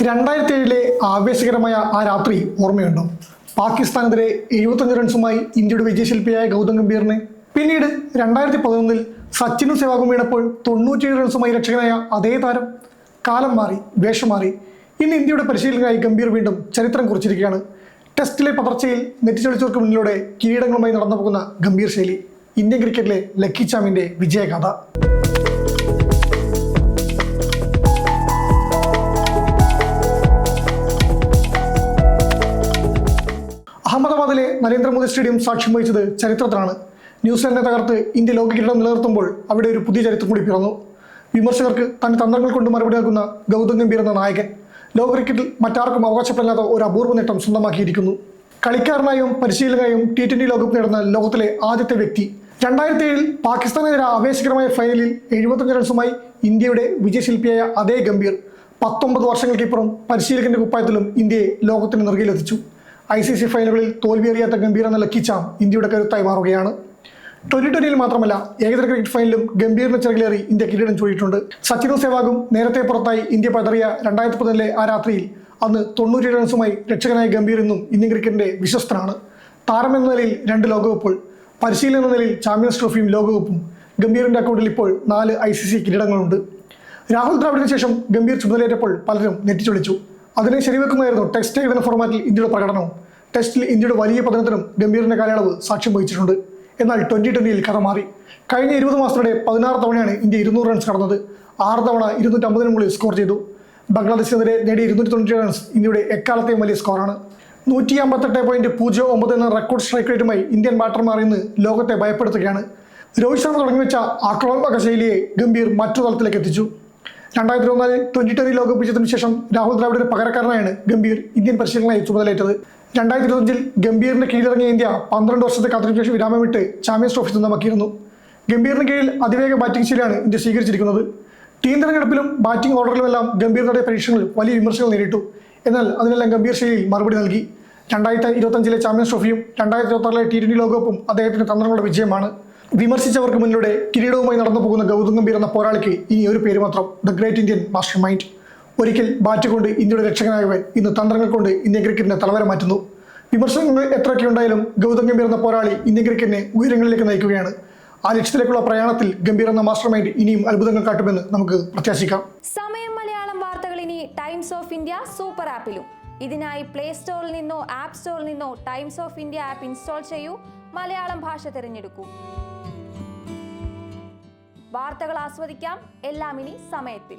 2007 ആവേശകരമായ ആ രാത്രി ഓർമ്മയുണ്ടോ? പാകിസ്ഥാനെതിരെ 75 റൺസുമായി ഇന്ത്യയുടെ വിജയശില്പിയായ ഗൗതം ഗംഭീറിനെ പിന്നീട് 2011 സച്ചിനും സെവാഗും വീണപ്പോൾ 97 റൺസുമായി രക്ഷകനായ അതേ താരം. കാലം മാറി, വേഷം മാറി. ഇന്ന് ഇന്ത്യയുടെ പരിശീലകനായി ഗംഭീർ വീണ്ടും ചരിത്രം കുറിച്ചിരിക്കുകയാണ്. ടെസ്റ്റിലെ പതർച്ചയിൽ നെറ്റിച്ചൊളിച്ചവർക്ക് മുന്നിലൂടെ കിരീടങ്ങളുമായി നടന്നു പോകുന്ന ഗംഭീർ ശൈലി. ഇന്ത്യൻ ക്രിക്കറ്റിലെ ലക്കി ചാമിന്റെ വിജയഗാഥ. അഹമ്മദാബാദിലെ നരേന്ദ്രമോദി സ്റ്റേഡിയം സാക്ഷ്യം വഹിച്ചത് ചരിത്രത്തിനാണ്. ന്യൂസിലാൻഡിനെ തകർത്ത് ഇന്ത്യ ലോക കിരീടം നിലനിർത്തുമ്പോൾ അവിടെ ഒരു പുതിയ ചരിത്രം കൂടി പിറന്നു. വിമർശകർക്ക് തന്റെ തന്ത്രങ്ങൾ കൊണ്ട് മറുപടി നൽകുന്ന ഗൗതം ഗംഭീർ എന്ന നായകൻ ലോക ക്രിക്കറ്റിൽ മറ്റാർക്കും അവകാശപ്പെടാത്ത ഒരു അപൂർവ നേട്ടം സ്വന്തമാക്കിയിരിക്കുന്നു. കളിക്കാരനായും പരിശീലകനായും T20 ലോകകപ്പ് നേടുന്ന ലോകത്തിലെ ആദ്യത്തെ വ്യക്തി. 2007 പാകിസ്ഥാനെതിരെ ആവേശകരമായ ഫൈനലിൽ 75 റൺസുമായി ഇന്ത്യയുടെ വിജയശില്പിയായ അതേ ഗംഭീർ 19 വർഷങ്ങൾക്കിപ്പുറം പരിശീലകന്റെ കുപ്പായത്തിലും ഇന്ത്യയെ ലോകത്തിന് നെറുകയിലെത്തിച്ചു. ICC ഫൈനലുകളിൽ തോൽവിയേറിയാത്ത ഗംഭീർ എന്ന ലക്കി ചാം ഇന്ത്യയുടെ കരുത്തായി മാറുകയാണ്. 2020 മാത്രമല്ല, ഏകദിന ക്രിക്കറ്റ് ഫൈനലും ഗംഭീറിന് ചിറകിലേറി ഇന്ത്യ കിരീടം ചൂടിയിട്ടുണ്ട്. സച്ചിനും സെവാഗും നേരത്തെ പുറത്തായി ഇന്ത്യ പതറിയ 2011 ആ രാത്രിയിൽ അന്ന് 97 റൺസുമായി രക്ഷകനായ ഗംഭീർ ഇന്നും ഇന്ത്യൻ ക്രിക്കറ്റിന്റെ വിശ്വസ്തനാണ്. താരം എന്ന നിലയിൽ 2 ലോകകപ്പുകൾ, പരിശീലകൻ എന്ന നിലയിൽ ചാമ്പ്യൻസ് ട്രോഫിയും ലോകകപ്പും. ഗംഭീറിന്റെ അക്കൗണ്ടിൽ ഇപ്പോൾ 4 ICC കിരീടങ്ങളുണ്ട്. രാഹുൽ ദ്രാവിഡിന് ശേഷം ഗംഭീർ ചുമതലയേറ്റപ്പോൾ പലരും നെറ്റിച്ചൊളിച്ചു. അതിനെ ശരിവെക്കുന്നതായിരുന്നു ടെസ്റ്റ് ഏകദിന ഫോർമാറ്റിൽ ഇന്ത്യയുടെ പ്രകടനവും. ടെസ്റ്റിൽ ഇന്ത്യയുടെ വലിയ പതനത്തിനും ഗംഭീറിന്റെ കാലയളവ് സാക്ഷ്യം വഹിച്ചിട്ടുണ്ട്. എന്നാൽ 2020 കഥ മാറി. കഴിഞ്ഞ 20 മാസത്തിനിടെ 16 തവണയാണ് ഇന്ത്യ 200 റൺസ് കടന്നത്. 6 തവണ 250 മുകളിൽ സ്കോർ ചെയ്തു. ബംഗ്ലാദേശിനെതിരെ നേടിയ 297 റൺസ് ഇന്ത്യയുടെ എക്കാലത്തെയും വലിയ സ്കോറാണ്. 158.09 എന്ന റെക്കോർഡ് സ്ട്രൈക്ക് റേറ്റുമായി ഇന്ത്യൻ ബാറ്റർമാർ ഇന്ന് ലോകത്തെ ഭയപ്പെടുത്തുകയാണ്. രോഹിത് ശർമ്മ തുടങ്ങിവെച്ച ആക്രമണാത്മക ശൈലിയെ ഗംഭീർ മറ്റു തലത്തിലേക്ക് എത്തിച്ചു. 2014 T20 ലോകകപ്പ് വിജയത്തിന് ശേഷം രാഹുൽ ദ്രാവിഡിന്റെ പകരക്കാരനായാണ് ഗംഭീർ ഇന്ത്യൻ പരിശീലകനായി ചുമതലയേറ്റത്. 2025 ഗംഭീറിന്റെ കീഴിലിറങ്ങിയ ഇന്ത്യ 12 വർഷത്തെ കാത്തിരിപ്പിന് ശേഷം വിരാമം വിട്ട് ചാമ്പ്യൻസ് ട്രോഫി സ്വന്തമാക്കിയിരുന്നു. ഗംഭീറിന് കീഴിൽ അതിവേഗ ബാറ്റിംഗ് ശൈലിയാണ് ഇന്ത്യ സ്വീകരിച്ചിരിക്കുന്നത്. ടീം തെരഞ്ഞെടുപ്പിലും ബാറ്റിംഗ് ഓർഡറിലുമെല്ലാം ഗംഭീർ നടത്തിയ പരീക്ഷണങ്ങളിൽ വലിയ വിമർശനങ്ങൾ നേരിട്ടു. എന്നാൽ അതിനെല്ലാം ഗംഭീർ ശൈലിയിൽ മറുപടി നൽകി. 2025 ചാമ്പ്യൻസ് ട്രോഫിയും 2026 T20 ലോകകപ്പും അദ്ദേഹത്തിന്റെ തന്ത്രങ്ങളുടെ വിജയമാണ്. വിമർശിച്ചവർക്ക് മുന്നിലൂടെ കിരീടവുമായി നടന്നു പോകുന്ന ഗൗതം ഗംഭീർ എന്ന പോരാളിക്ക് ഇനി ഒരു പേര് മാത്രം: the great Indian master mind. ഒരിക്കൽ ബാറ്റ് കൊണ്ട് ഇന്ത്യയുടെ രക്ഷകനായവൻ ഇന്ന് തന്ത്രങ്ങൾ കൊണ്ട് ഇന്ത്യൻ ക്രിക്കറ്റിനെ തലവര മാറ്റുന്നു. വിമർശനങ്ങൾ എത്രയൊക്കെ ഉണ്ടായാലും ഗൗതം ഗംഭീർ എന്ന പോരാളി ഇന്ത്യൻ ക്രിക്കറ്റിനെ ഉയരങ്ങളിലേക്ക് നയിക്കുകയാണ്. ആ ലക്ഷ്യത്തിലേക്കുള്ള പ്രയാണത്തിൽ ഗംഭീർ എന്ന മാസ്റ്റർ മൈൻഡ് ഇനിയും അത്ഭുതങ്ങൾ കാട്ടുമെന്ന് നമുക്ക് പ്രത്യാശിക്കാം. സമയം മലയാളം വാർത്തകൾ ഇനി ടൈംസ് ഓഫ് ഇന്ത്യ സൂപ്പർ ആപ്പിലും. ഇതിനായി പ്ലേ സ്റ്റോറിൽ നിന്നോ ആപ്പ് സ്റ്റോറിൽ നിന്നോ times of India app install ചെയ്യൂ. മലയാളം ഭാഷ തിരഞ്ഞെടുക്കൂ. വാർത്തകൾ ആസ്വദിക്കാം. എല്ലാം ഇനി സമയത്തിൽ.